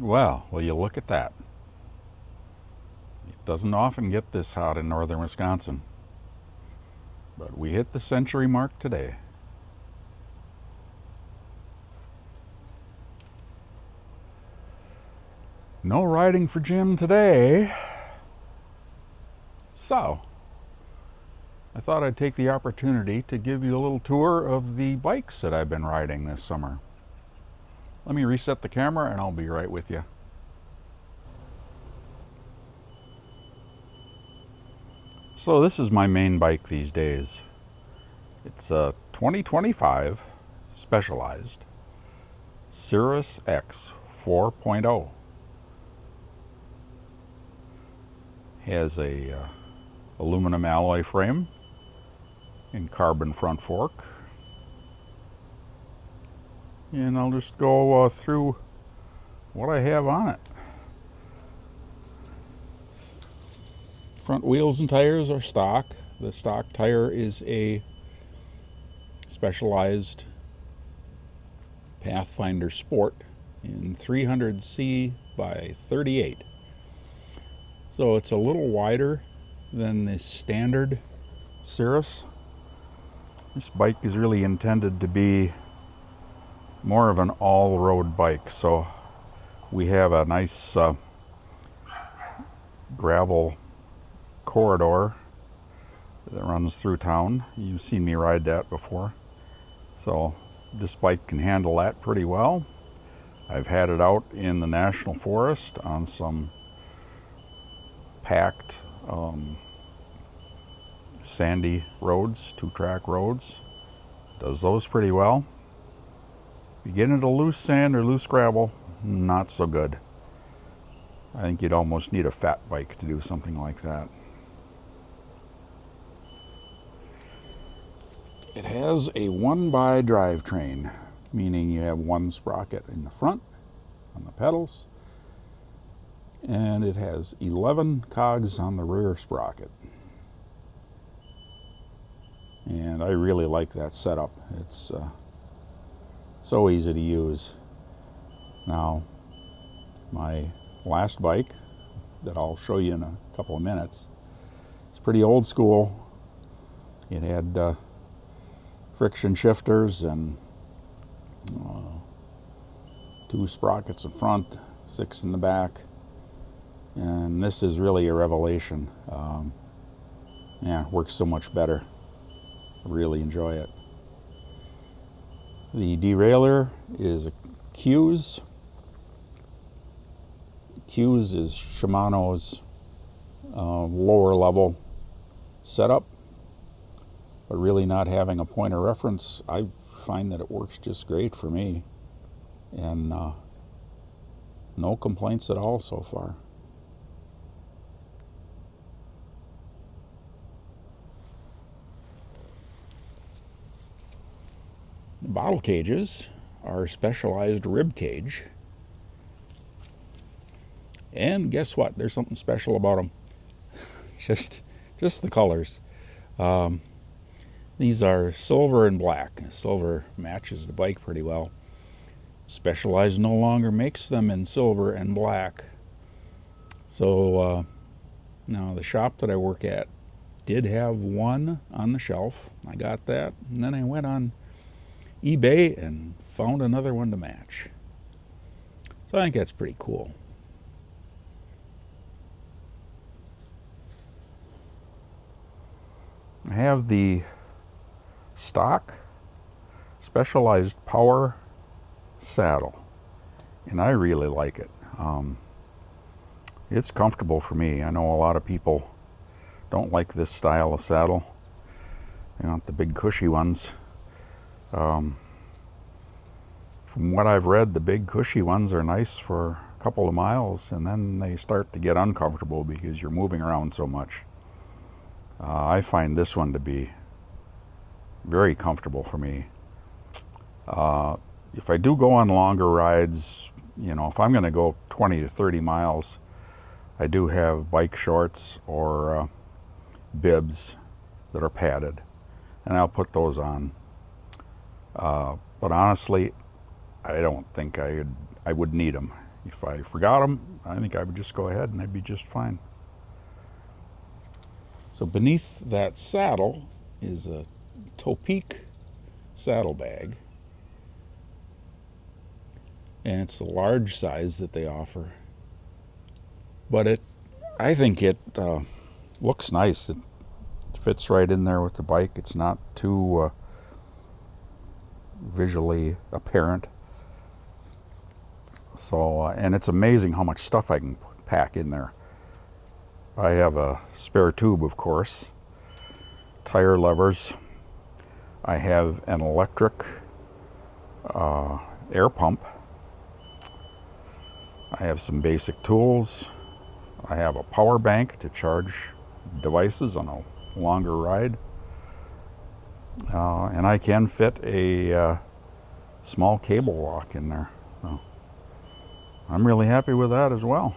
Well, will you look at that? It doesn't often get this hot in northern Wisconsin, but we hit the century mark today. No riding for Jim today, so I thought I'd take the opportunity to give you a little tour of the bikes that I've been riding this summer. Let me reset the camera and I'll be right with you. So this is my main bike these days. It's a 2025 Specialized Sirrus X 4.0. Has a aluminum alloy frame and carbon front fork. And I'll just go through what I have on it. Front wheels and tires are stock. The stock tire is a Specialized Pathfinder Sport in 300C by 38. So it's a little wider than the standard Sirrus. This bike is really intended to be more of an all-road bike. So we have a nice gravel corridor that runs through town. You've seen me ride that before. So this bike can handle that pretty well. I've had it out in the National Forest on some packed sandy roads, 2-track roads. Does those pretty well. If you get into loose sand or loose gravel, not so good. I think you'd almost need a fat bike to do something like that. It has a 1x drivetrain, meaning you have one sprocket in the front on the pedals, and it has 11 cogs on the rear sprocket. And I really like that setup. It's so easy to use. Now, my last bike that I'll show you in a couple of minutes, it's pretty old school. It had friction shifters and 2 sprockets in front, 6 in the back, and this is really a revelation. Yeah, it works so much better. I really enjoy it. The derailleur is a Q's. Q's is Shimano's lower level setup, but really not having a point of reference, I find that it works just great for me, and no complaints at all so far. The bottle cages are Specialized rib cage, and guess what? There's something special about them. just the colors. These are silver and black. Silver matches the bike pretty well. Specialized no longer makes them in silver and black. So now the shop that I work at did have one on the shelf. I got that, and then I went on eBay and found another one to match. So I think that's pretty cool. I have the stock Specialized Power saddle, and I really like it. It's comfortable for me. I know a lot of people don't like this style of saddle. They want the big cushy ones. From what I've read, the big cushy ones are nice for a couple of miles, and then they start to get uncomfortable because you're moving around so much. I find this one to be very comfortable for me. If I do go on longer rides, you know, if I'm going to go 20 to 30 miles, I do have bike shorts or bibs that are padded, and I'll put those on. But honestly, I don't think I would need them. if I forgot them, I think I would just go ahead and I'd be just fine. So beneath that saddle is a Topeak saddlebag, and it's the large size that they offer. But I think it looks nice. It fits right in there with the bike. It's not too visually apparent. So, and it's amazing how much stuff I can pack in there. I have a spare tube, of course, tire levers. I have an electric air pump. I have some basic tools. I have a power bank to charge devices on a longer ride. And I can fit a small cable lock in there. So I'm really happy with that as well.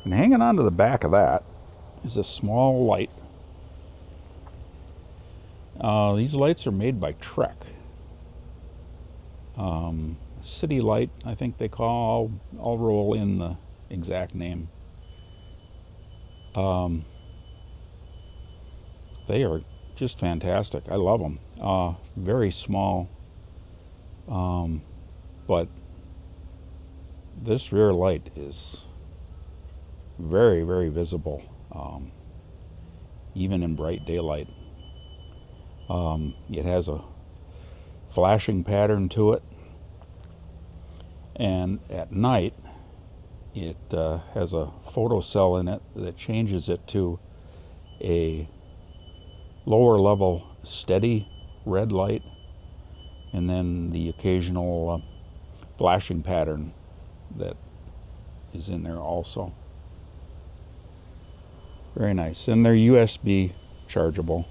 And hanging on to the back of that is a small light. These lights are made by Trek. City light, I think they call. I'll roll in the exact name. They are just fantastic. I love them. Very small, but this rear light is very, very visible, even in bright daylight. It has a flashing pattern to it, and at night it has a photocell in it that changes it to a lower level steady red light, and then the occasional flashing pattern that is in there also. Very nice. And they're USB chargeable.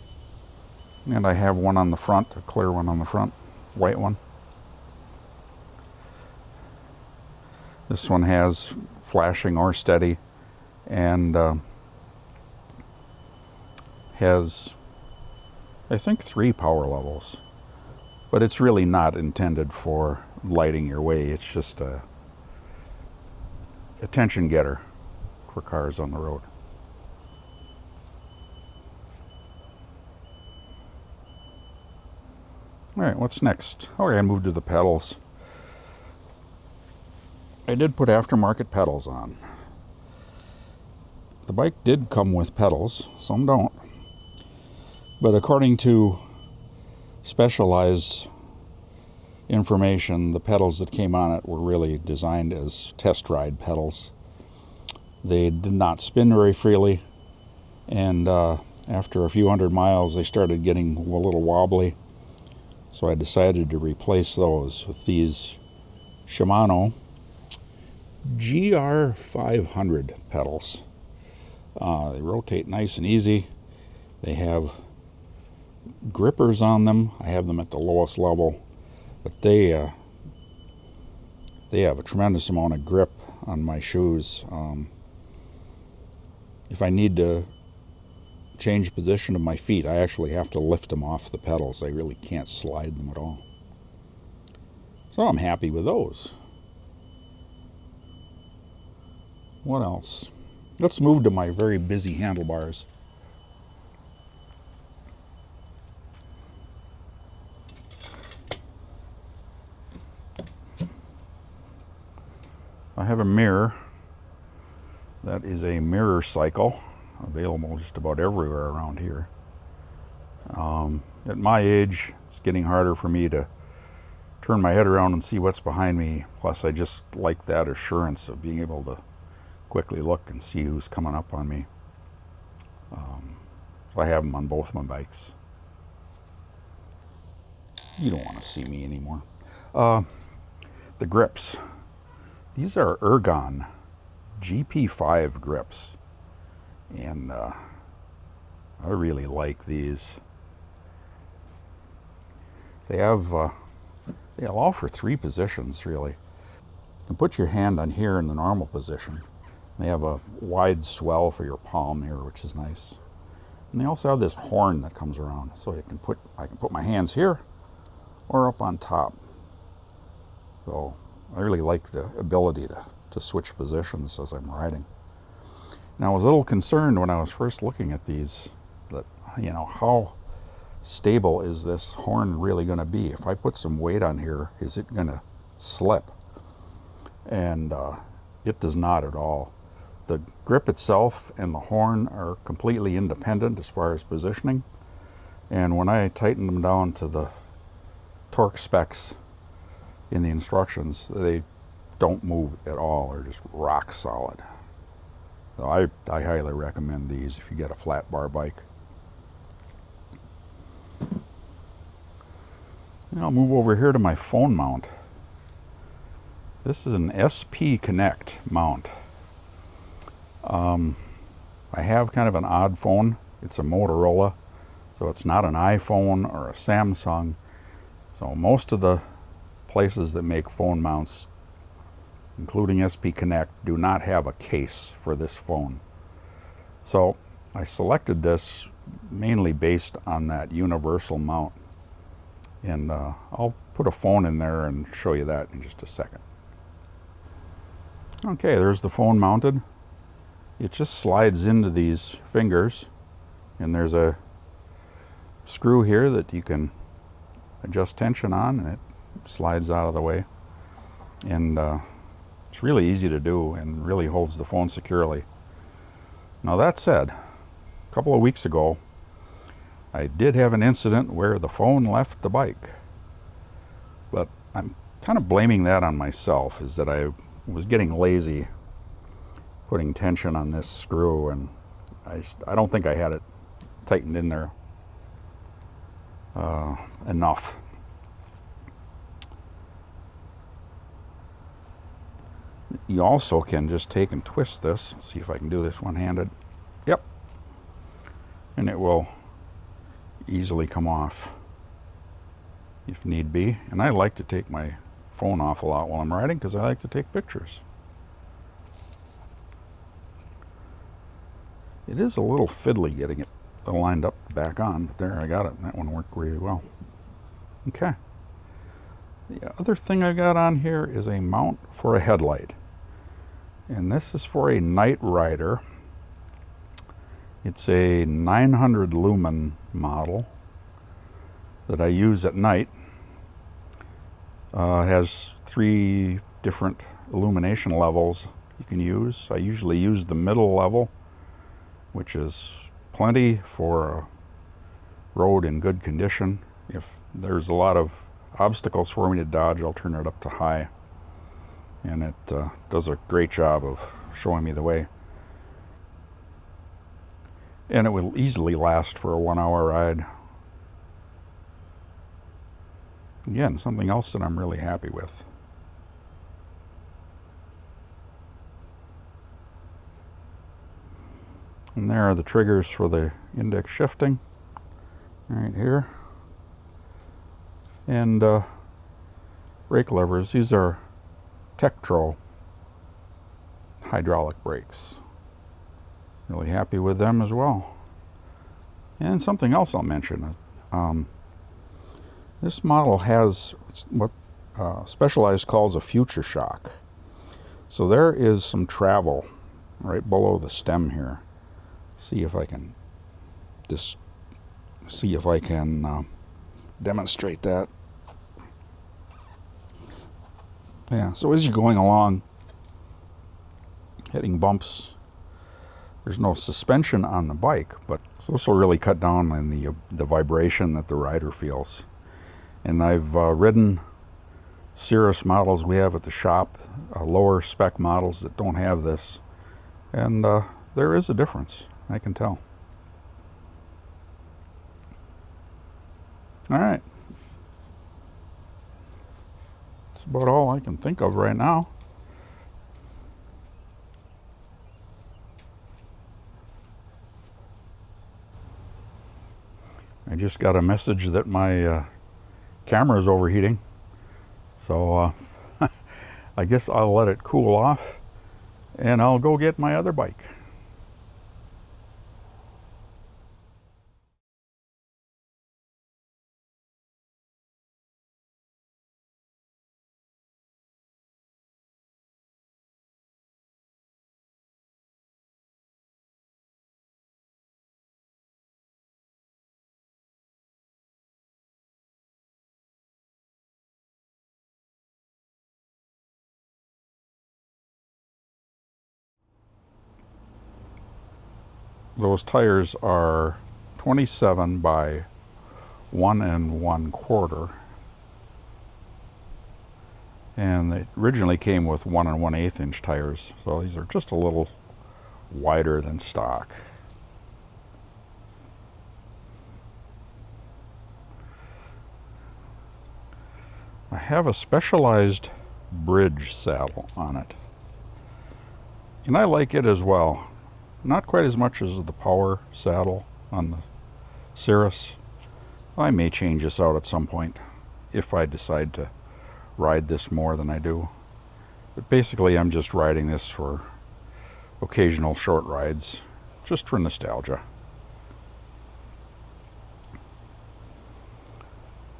And I have one on the front, a clear one on the front, white one. This one has flashing or steady, and has, I think, 3 power levels. But it's really not intended for lighting your way. It's just a attention getter for cars on the road. All right, what's next? Oh, I moved to the pedals. I did put aftermarket pedals on. The bike did come with pedals, some don't. But according to Specialized information, the pedals that came on it were really designed as test ride pedals. They did not spin very freely, and after a few hundred miles they started getting a little wobbly. So I decided to replace those with these Shimano GR500 pedals. They rotate nice and easy. They have grippers on them. I have them at the lowest level, but they have a tremendous amount of grip on my shoes. If I need to change position of my feet, I actually have to lift them off the pedals. I really can't slide them at all. So I'm happy with those. What else? Let's move to my very busy handlebars. I have a mirror. That is a mirror cycle, available just about everywhere around here. At my age, it's getting harder for me to turn my head around and see what's behind me. Plus, I just like that assurance of being able to quickly look and see who's coming up on me. So I have them on both my bikes. You don't want to see me anymore. The grips. These are Ergon GP5 grips, and I really like these. They allow for 3 positions, really. You can put your hand on here in the normal position. They have a wide swell for your palm here, which is nice. And they also have this horn that comes around, so I can put my hands here or up on top. So I really like the ability to switch positions as I'm riding. And I was a little concerned when I was first looking at these that, you know, how stable is this horn really going to be? If I put some weight on here, is it going to slip? And it does not at all. The grip itself and the horn are completely independent as far as positioning. And when I tighten them down to the torque specs in the instructions, they don't move at all. They're just rock solid. So I highly recommend these if you get a flat bar bike. Now I'll move over here to my phone mount. This is an SP Connect mount. I have kind of an odd phone. It's a Motorola, so it's not an iPhone or a Samsung. So most of the places that make phone mounts, including SP Connect, do not have a case for this phone. So I selected this mainly based on that universal mount. And I'll put a phone in there and show you that in just a second. Okay, there's the phone mounted. It just slides into these fingers, and there's a screw here that you can adjust tension on, and it slides out of the way. And it's really easy to do and really holds the phone securely. Now that said, a couple of weeks ago, I did have an incident where the phone left the bike. But I'm kind of blaming that on myself, is that I was getting lazy putting tension on this screw, and I don't think I had it tightened in there enough. You also can just take and twist this. Let's see if I can do this one-handed. Yep. And it will easily come off if need be. And I like to take my phone off a lot while I'm riding because I like to take pictures. It is a little fiddly getting it lined up back on, but there, I got it. That one worked really well. Okay. The other thing I got on here is a mount for a headlight. And this is for a night rider. It's a 900 lumen model that I use at night. Has 3 different illumination levels you can use. I usually use the middle level, which is plenty for a road in good condition. If there's a lot of obstacles for me to dodge, I'll turn it up to high. And it does a great job of showing me the way. And it will easily last for a 1-hour ride. Again, something else that I'm really happy with. And there are the triggers for the index shifting, right here. And brake levers. These are Tektro hydraulic brakes. Really happy with them as well. And something else I'll mention. This model has what Specialized calls a future shock. So there is some travel right below the stem here. See if I can demonstrate that. Yeah, so as you're going along, hitting bumps, there's no suspension on the bike, but this will really cut down on the vibration that the rider feels. And I've ridden Sirrus models we have at the shop, lower spec models that don't have this, and there is a difference, I can tell. All right. That's about all I can think of right now. I just got a message that my camera is overheating, so I guess I'll let it cool off and I'll go get my other bike. those tires are 27 by 1 1/4. And they originally came with 1 1/8 inch tires, so these are just a little wider than stock. I have a Specialized bridge saddle on it, and I like it as well. Not quite as much as the power saddle on the Sirrus. I may change this out at some point if I decide to ride this more than I do. But basically I'm just riding this for occasional short rides, just for nostalgia.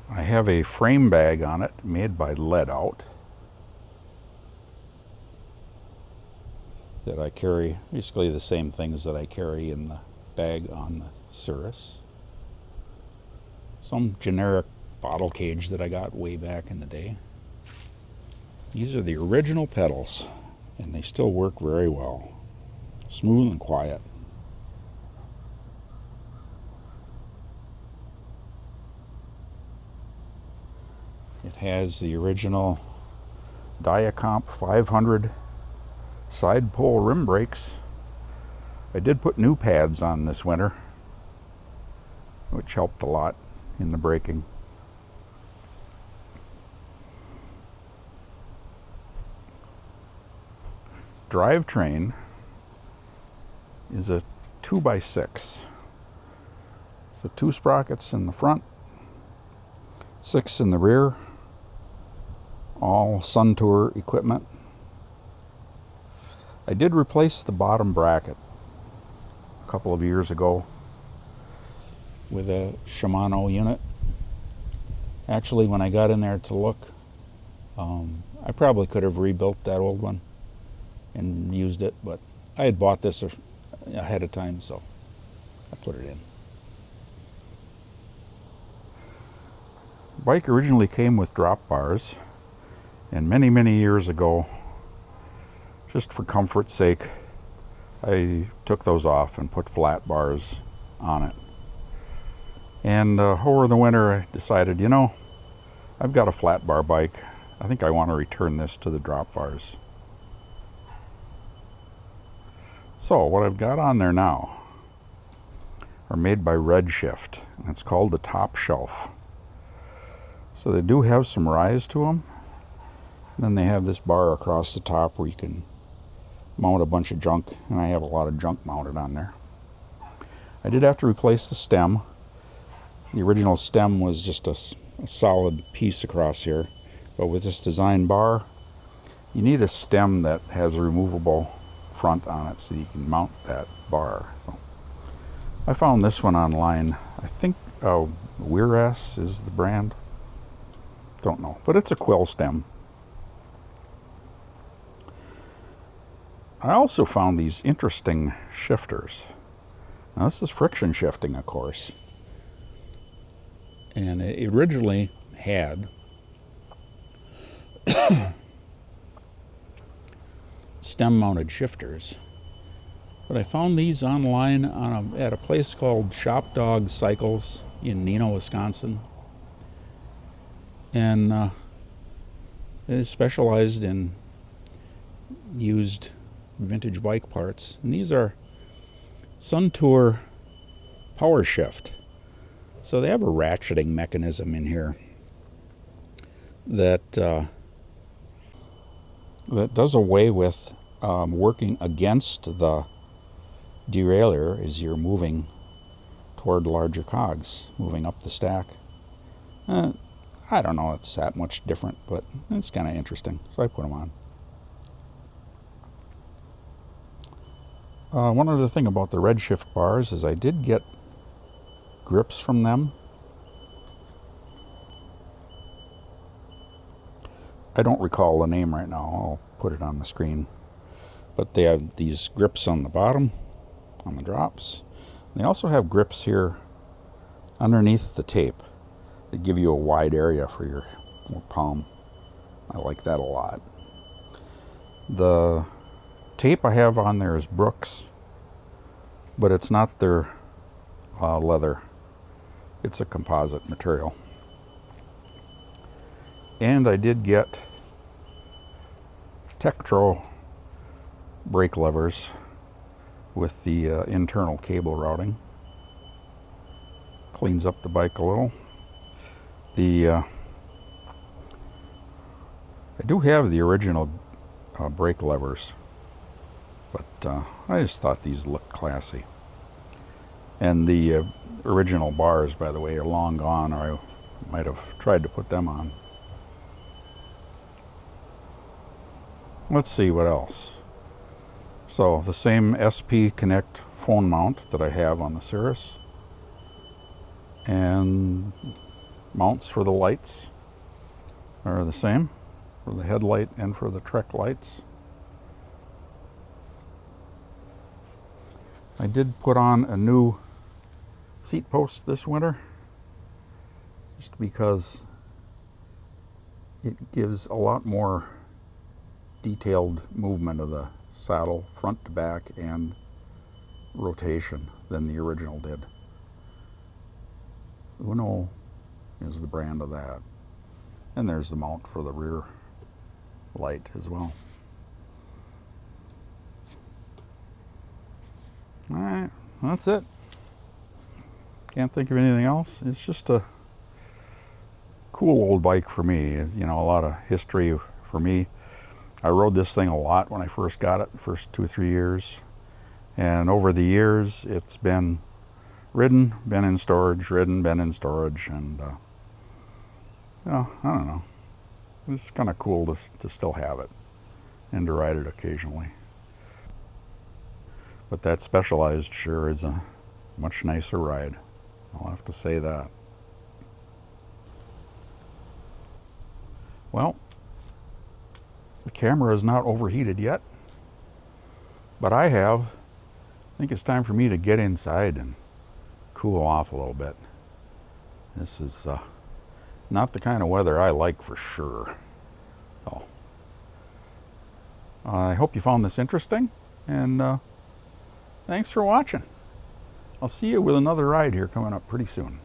I have a frame bag on it made by Lead Out that I carry, basically the same things that I carry in the bag on the Sirrus. Some generic bottle cage that I got way back in the day. These are the original pedals, and they still work very well. Smooth and quiet. It has the original Diacomp 500 side pole rim brakes. I did put new pads on this winter, which helped a lot in the braking. Drivetrain is a 2x6. So 2 sprockets in the front, 6 in the rear, all Sun Tour equipment. I did replace the bottom bracket a couple of years ago with a Shimano unit. Actually, when I got in there to look, I probably could have rebuilt that old one and used it, but I had bought this ahead of time, so I put it in. The bike originally came with drop bars, and many years ago, just for comfort's sake, I took those off and put flat bars on it. And over the winter I decided, you know, I've got a flat bar bike. I think I want to return this to the drop bars. So what I've got on there now are made by Redshift, and it's called the Top Shelf. So they do have some rise to them. And then they have this bar across the top where you can mount a bunch of junk, and I have a lot of junk mounted on there. I did have to replace the stem. The original stem was just a solid piece across here, but with this design bar, you need a stem that has a removable front on it so you can mount that bar. So I found this one online. I think Weiras is the brand. Don't know, but it's a quill stem. I also found these interesting shifters. Now this is friction shifting, of course. And it originally had stem-mounted shifters, but I found these online at a place called Shop Dog Cycles in Neenah, Wisconsin, and it is specialized in used vintage bike parts. And these are Sun Tour Power Shift. So they have a ratcheting mechanism in here that does away with working against the derailleur as you're moving toward larger cogs, moving up the stack. I don't know if it's that much different, but it's kind of interesting, so I put them on. One other thing about the Redshift bars is I did get grips from them. I don't recall the name right now. I'll put it on the screen. But they have these grips on the bottom, on the drops. They also have grips here underneath the tape that give you a wide area for your palm. I like that a lot. The tape I have on there is Brooks but it's not their leather. It's a composite material. And I did get Tektro brake levers with the internal cable routing. Cleans up the bike a little. I do have the original brake levers, but I just thought these looked classy. And the original bars, by the way, are long gone, or I might have tried to put them on. Let's see what else. So the same SP Connect phone mount that I have on the Sirrus, and mounts for the lights are the same, for the headlight and for the Trek lights. I did put on a new seat post this winter, just because it gives a lot more detailed movement of the saddle front to back and rotation than the original did. Uno is the brand of that. And there's the mount for the rear light as well. All right, that's it. Can't think of anything else. It's just a cool old bike for me. It's, you know, a lot of history for me. I rode this thing a lot when I first got it, the first 2 or 3 years. And over the years, it's been ridden, been in storage, ridden, been in storage, and you know, I don't know. It's kind of cool to still have it and to ride it occasionally. But that Specialized sure is a much nicer ride. I'll have to say that. Well, the camera is not overheated yet, but I think it's time for me to get inside and cool off a little bit. This is not the kind of weather I like, for sure. So, I hope you found this interesting, and thanks for watching. I'll see you with another ride here coming up pretty soon.